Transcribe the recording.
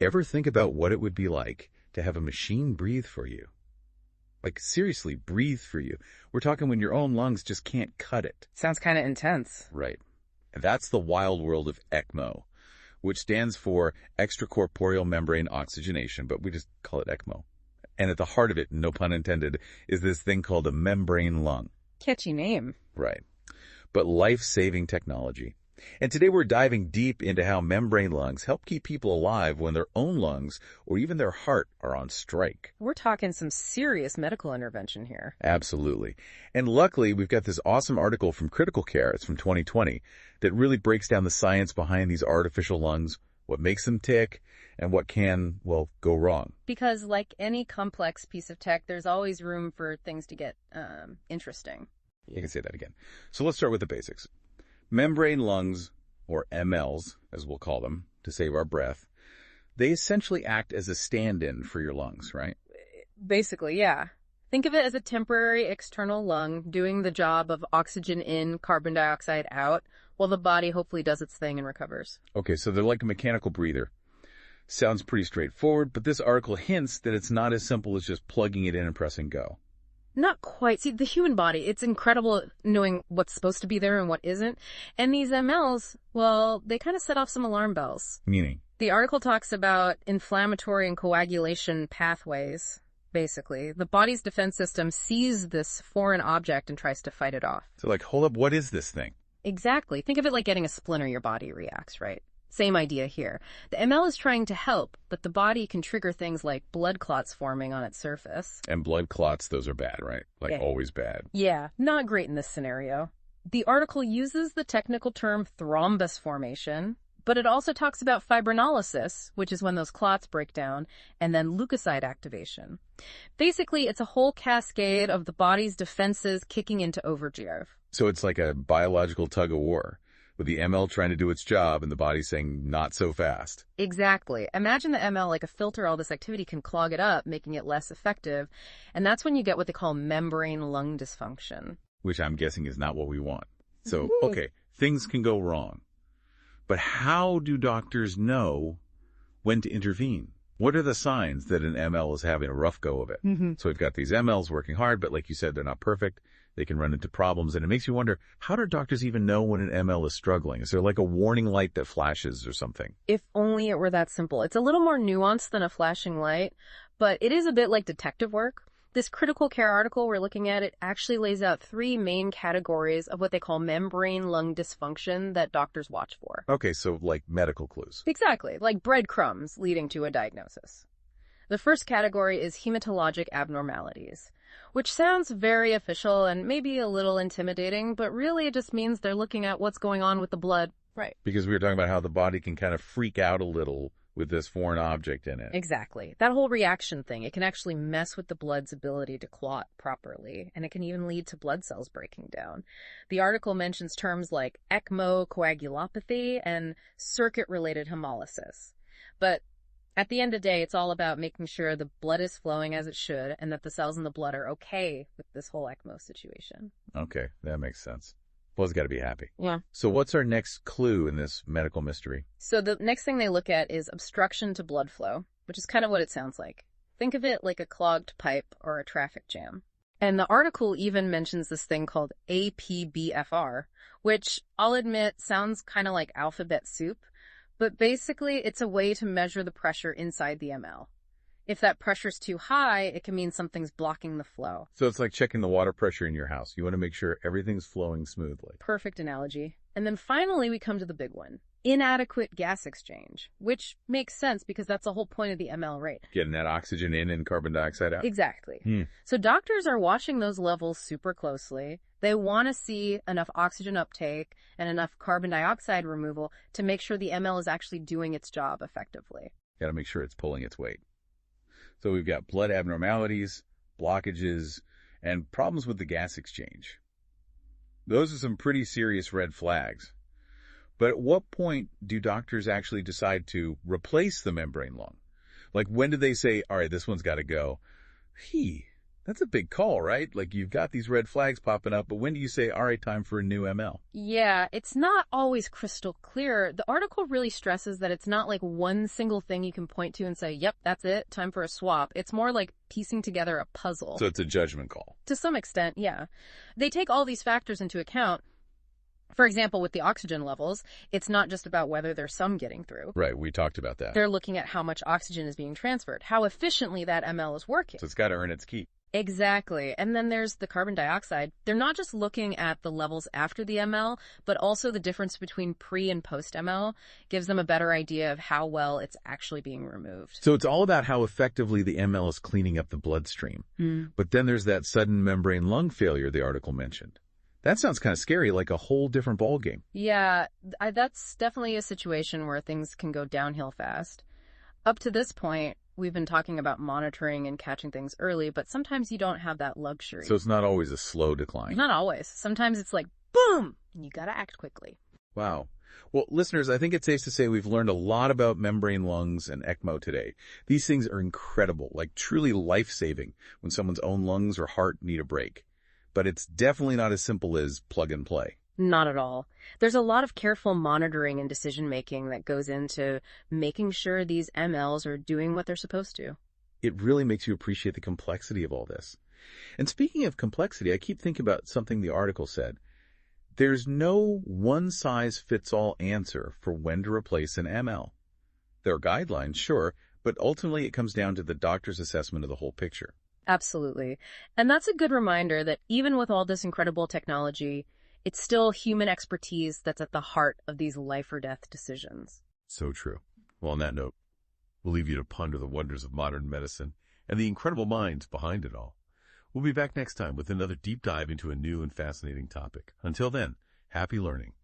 Ever think about what it would be like to have a machine breathe for you? Like, seriously, breathe for you. We're talking when your own lungs just can't cut it. Sounds kind of intense. Right. And that's the wild world of ECMO, which stands for extracorporeal membrane oxygenation, but we just call it ECMO. And at the heart of it, no pun intended, is this thing called a membrane lung. Catchy name. Right. But life-saving technology. And today we're diving deep into how membrane lungs help keep people alive when their own lungs or even their heart are on strike. We're talking some serious medical intervention here. Absolutely. And luckily, we've got this awesome article from Critical Care, it's from 2020, that really breaks down the science behind these artificial lungs, what makes them tick, and what can, well, go wrong. Because like any complex piece of tech, there's always room for things to get interesting. You can say that again. So let's start with the basics. Membrane lungs, or MLs, as we'll call them, to save our breath, they essentially act as a stand-in for your lungs, right? Basically, yeah. Think of it as a temporary external lung doing the job of oxygen in, carbon dioxide out, while the body hopefully does its thing and recovers. Okay, so they're like a mechanical breather. Sounds pretty straightforward, but this article hints that it's not as simple as just plugging it in and pressing go. Not quite. See, the human body, it's incredible knowing what's supposed to be there and what isn't. And these MLs, well, they kind of set off some alarm bells. Meaning? The article talks about inflammatory and coagulation pathways, basically. The body's defense system sees this foreign object and tries to fight it off. So like, hold up, what is this thing? Exactly. Think of it like getting a splinter, your body reacts, right? Same idea here. The ML is trying to help, but the body can trigger things like blood clots forming on its surface. And blood clots, those are bad, right? Like Yeah. always bad. Yeah, not great in this scenario. The article uses the technical term thrombus formation, but it also talks about fibrinolysis, which is when those clots break down, and then leukocyte activation. Basically, it's a whole cascade of the body's defenses kicking into overdrive. So it's like a biological tug of war, with the ML trying to do its job and the body saying, not so fast. Exactly. Imagine the ML like a filter. All this activity can clog it up, making it less effective. And that's when you get what they call membrane lung dysfunction. Which I'm guessing is not what we want. So, okay, things can go wrong. But how do doctors know when to intervene? What are the signs that an ML is having a rough go of it? So we've got these MLs working hard, but like you said, they're not perfect. They can run into problems, and it makes you wonder, how do doctors even know when an ML is struggling? Is there like a warning light that flashes or something? If only it were that simple. It's a little more nuanced than a flashing light, but it is a bit like detective work. This critical care article we're looking at, it actually lays out 3 main categories of what they call membrane lung dysfunction that doctors watch for. Okay, so like medical clues. Exactly, like breadcrumbs leading to a diagnosis. The first category is hematologic abnormalities, which sounds very official and maybe a little intimidating, but really it just means they're looking at what's going on with the blood. Right. Because we were talking about how the body can kind of freak out a little with this foreign object in it. Exactly. That whole reaction thing, it can actually mess with the blood's ability to clot properly, and it can even lead to blood cells breaking down. The article mentions terms like ECMO coagulopathy and circuit-related hemolysis. But at the end of the day, it's all about making sure the blood is flowing as it should and that the cells in the blood are okay with this whole ECMO situation. Okay, that makes sense. Blood's got to be happy. Yeah. So what's our next clue in this medical mystery? So the next thing they look at is obstruction to blood flow, which is kind of what it sounds like. Think of it like a clogged pipe or a traffic jam. And the article even mentions this thing called APBFR, which I'll admit sounds kind of like alphabet soup, but basically it's a way to measure the pressure inside the ML. If that pressure's too high, it can mean something's blocking the flow. So it's like checking the water pressure in your house. You want to make sure everything's flowing smoothly. Perfect analogy. And then finally we come to the big one. Inadequate gas exchange, which makes sense because that's the whole point of the ML rate. Getting that oxygen in and carbon dioxide out. Exactly. So doctors are watching those levels super closely. They want to see enough oxygen uptake and enough carbon dioxide removal to make sure the ML is actually doing its job effectively. Got to make sure it's pulling its weight. So we've got blood abnormalities, blockages, and problems with the gas exchange. Those are some pretty serious red flags. But at what point do doctors actually decide to replace the membrane lung? Like, when do they say, all right, this one's got to go? That's a big call, right? Like you've got these red flags popping up, but when do you say, all right, time for a new ML? Yeah, it's not always crystal clear. The article really stresses that it's not like one single thing you can point to and say, yep, that's it, time for a swap. It's more like piecing together a puzzle. So it's a judgment call. To some extent, yeah. They take all these factors into account. For example, with the oxygen levels, it's not just about whether there's some getting through. Right, we talked about that. They're looking at how much oxygen is being transferred, how efficiently that ML is working. So it's got to earn its keep. Exactly. And then there's the carbon dioxide. They're not just looking at the levels after the ML, but also the difference between pre and post ML gives them a better idea of how well it's actually being removed. So it's all about how effectively the ML is cleaning up the bloodstream. But then there's that sudden membrane lung failure the article mentioned. That sounds kind of scary, like a whole different ballgame. Yeah, that's definitely a situation where things can go downhill fast. Up to this point, we've been talking about monitoring and catching things early, but sometimes you don't have that luxury. So it's not always a slow decline. Not always. Sometimes it's like, boom, and you gotta act quickly. Wow. Well, listeners, I think it's safe to say we've learned a lot about membrane lungs and ECMO today. These things are incredible, like truly life-saving when someone's own lungs or heart need a break. But it's definitely not as simple as plug and play. Not at all. There's a lot of careful monitoring and decision-making that goes into making sure these MLs are doing what they're supposed to. It really makes you appreciate the complexity of all this. And speaking of complexity, I keep thinking about something the article said. There's no one-size-fits-all answer for when to replace an ML. There are guidelines, sure, but ultimately it comes down to the doctor's assessment of the whole picture. Absolutely. And that's a good reminder that even with all this incredible technology, it's still human expertise that's at the heart of these life-or-death decisions. So true. Well, on that note, we'll leave you to ponder the wonders of modern medicine and the incredible minds behind it all. We'll be back next time with another deep dive into a new and fascinating topic. Until then, happy learning.